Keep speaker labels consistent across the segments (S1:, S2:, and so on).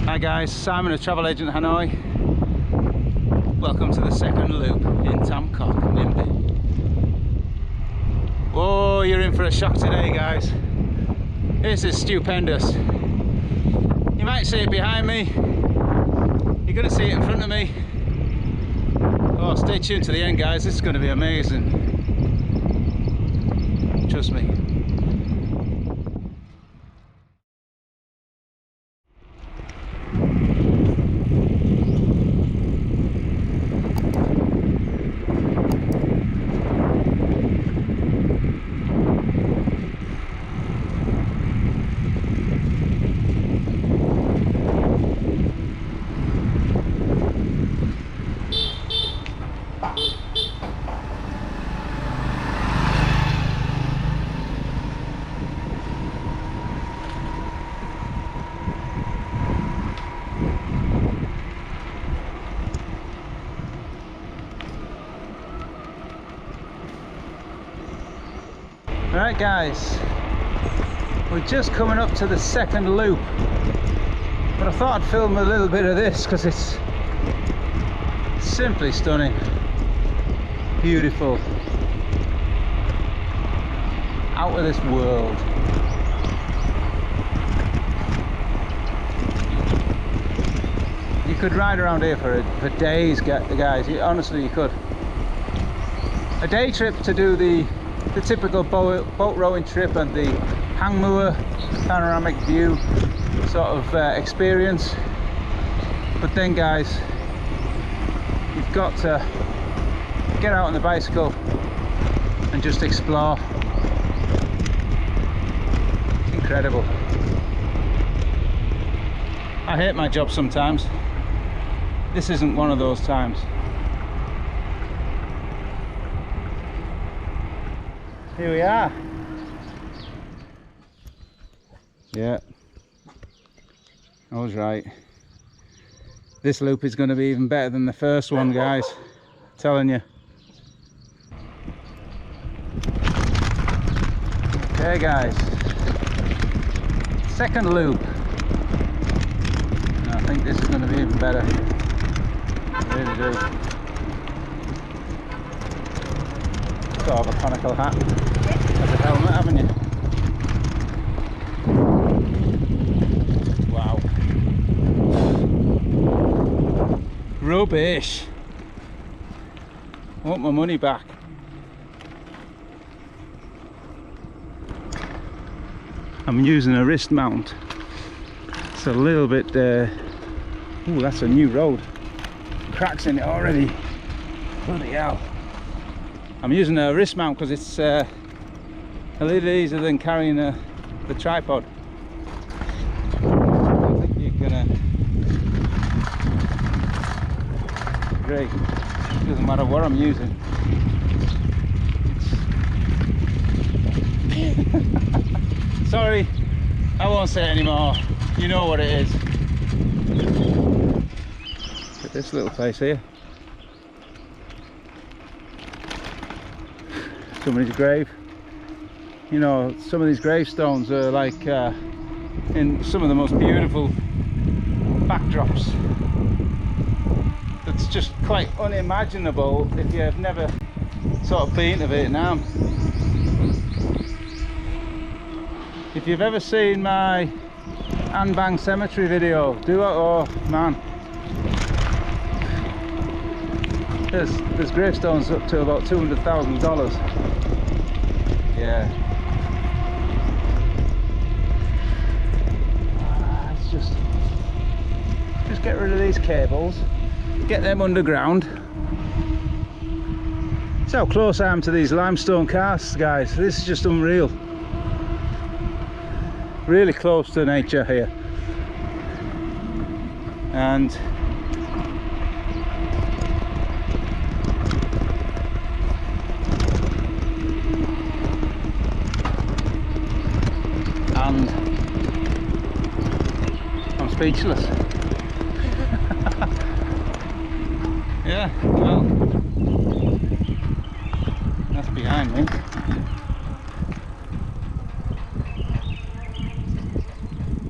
S1: Hi guys, Simon, a travel agent Hanoi. Welcome to the second loop in Tam Coc, Ninh Binh. Whoa, you're in for a shock today guys. This is stupendous. You might see it behind me. You're going to see it in front of me. Oh, stay tuned to the end guys, this is going to be amazing. Trust me. Alright guys, we're just coming up to the second loop, but I thought I'd film a little bit of this because it's simply stunning, beautiful, out of this world. You could ride around here for days guys, honestly you could. A day trip to do the typical boat rowing trip and the hang moor panoramic view sort of experience, but then guys, you've got to get out on the bicycle and just explore. It's incredible. I hate my job sometimes. This isn't one of those times. Here we are. Yeah, I was right. This loop is going to be even better than the first one, guys. I'm telling you. Okay, guys. Second loop. And I think this is going to be even better. I really do. Got to have a conical hat as a helmet, haven't you? Wow. Rubbish. I want my money back. I'm using a wrist mount. It's a little bit ooh, that's a new road. Cracks in it already. Bloody hell. I'm using a wrist mount because it's a little easier than carrying the tripod. I don't think you're gonna... Great. It doesn't matter what I'm using. Sorry, I won't say it anymore. You know what it is. Look at this little place here. Somebody's grave. You know, some of these gravestones are like in some of the most beautiful backdrops. It's just quite unimaginable if you have never sort of been to Vietnam. If you've ever seen my An Bang cemetery video, do it. Oh man, there's gravestones up to about $200,000. Yeah. It's just get rid of these cables, get them underground. That's how close I am to these limestone casts, guys. This is just unreal. Really close to nature here. And I'm speechless. Yeah, well, that's behind me.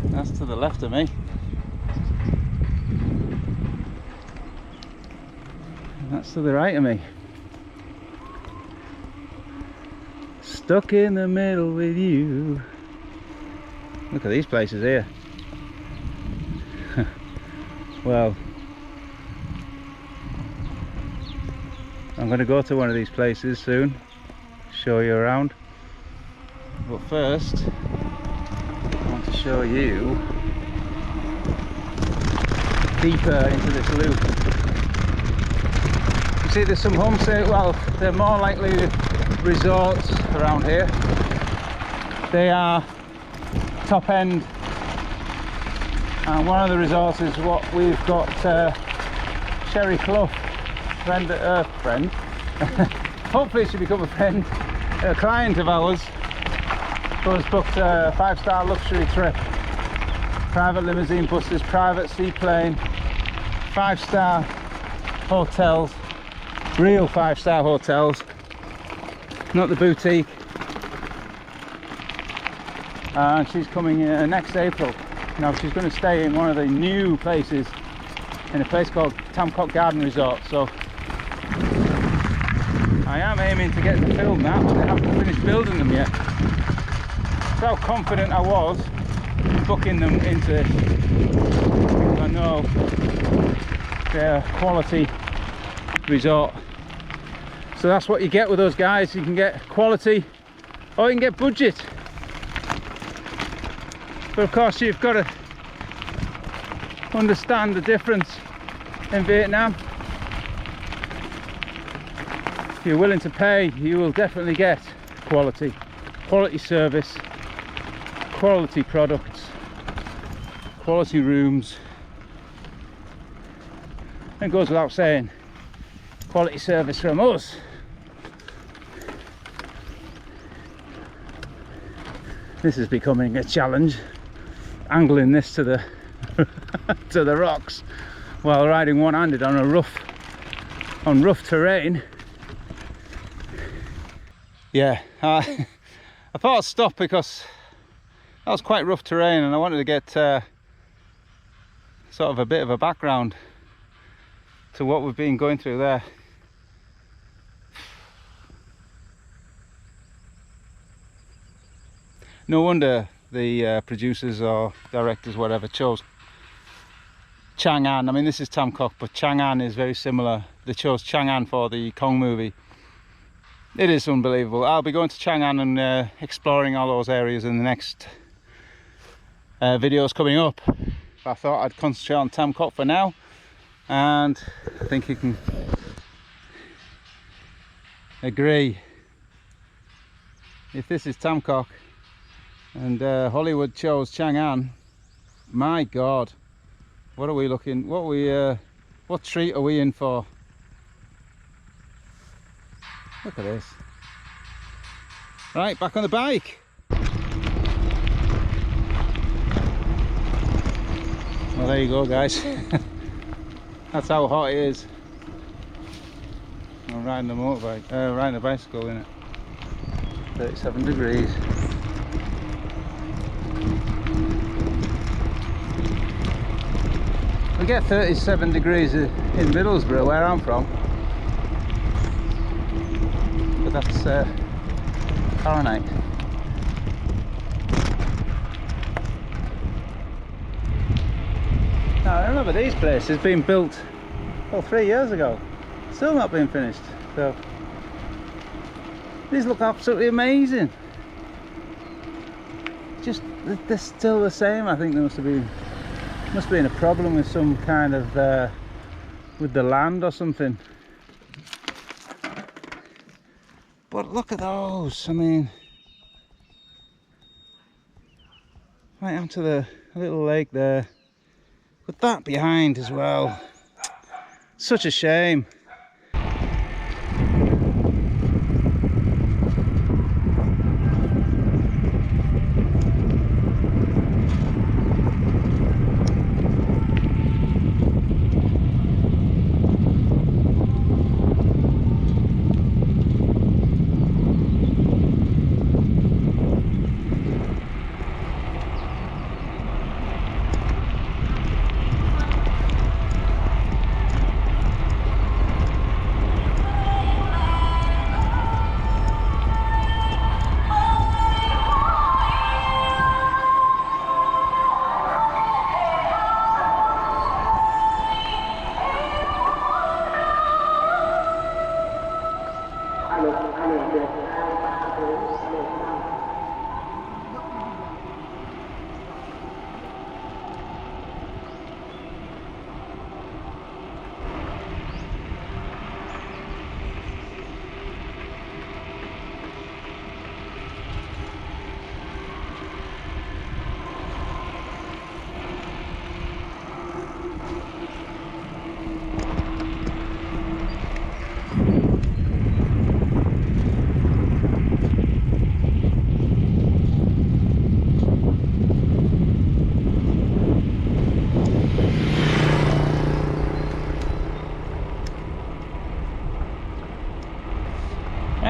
S1: That's to the left of me. That's to the right of me. Stuck in the middle with you. Look at these places here. Well, I'm going to go to one of these places soon, show you around. But first, I want to show you deeper into this loop. You see there's some homestay, well, they're more likely resorts around here. They are top end, and one of the resorts is what we've got, Sherry Clough, friend. Hopefully she become a friend, a client of ours, who has booked a 5-star luxury trip, private limousine buses, private seaplane, 5-star hotels, real 5-star hotels, not the boutique. And she's coming next April. Now she's going to stay in one of the new places, in a place called Tam Coc Garden Resort. So I am aiming to get to film that, but they haven't finished building them yet. That's how confident I was in booking them into this, because I know they're a quality resort. So that's what you get with those guys. You can get quality or you can get budget. But of course you've got to understand the difference in Vietnam. If you're willing to pay, you will definitely get quality service, quality products, quality rooms. It goes without saying, quality service from us. This is becoming a challenge, angling this to the to the rocks while riding one-handed on rough terrain. Yeah, I thought I'd stop because that was quite rough terrain, and I wanted to get sort of a bit of a background to what we've been going through there. No wonder the producers or directors, whatever, chose Chang'an. I mean, this is Tam Coc, but Chang'an is very similar. They chose Chang'an for the Kong movie. It is unbelievable. I'll be going to Chang'an and exploring all those areas in the next videos coming up. I thought I'd concentrate on Tam Coc for now, and I think you can agree, if this is Tam Coc and Hollywood chose Chang'an, my God, what are we looking, what treat are we in for? Look at this. Right, back on the bike. Well, there you go, guys. That's how hot it is. I'm riding the motorbike, riding the bicycle in it. 37 degrees. We get 37 degrees in Middlesbrough, where I'm from. But that's Fahrenheit. Now I remember these places being built, well, 3 years ago, still not being finished. So these look absolutely amazing. Just, they're still the same. I think there must have been a problem with some kind of with the land or something. But look at those. I mean, right onto the little lake there, with that behind as well. Such a shame.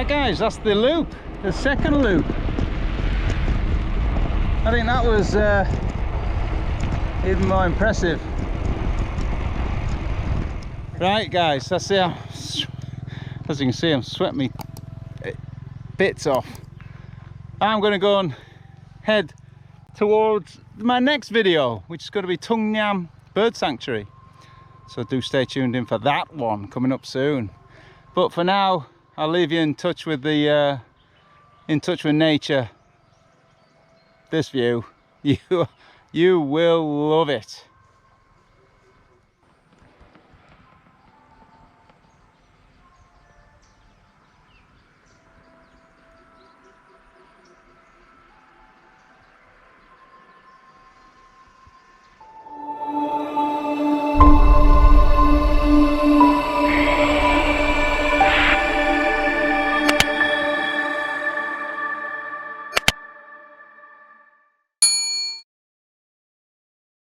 S1: Right guys, that's the loop, the second loop. I think that was even more impressive. Right guys, that's it. As you can see, I'm sweating me bits off. I'm going to go and head towards my next video, which is going to be Tung Nham Bird Sanctuary. So do stay tuned in for that one coming up soon. But for now, I'll leave you in touch with the nature. This view, you will love it.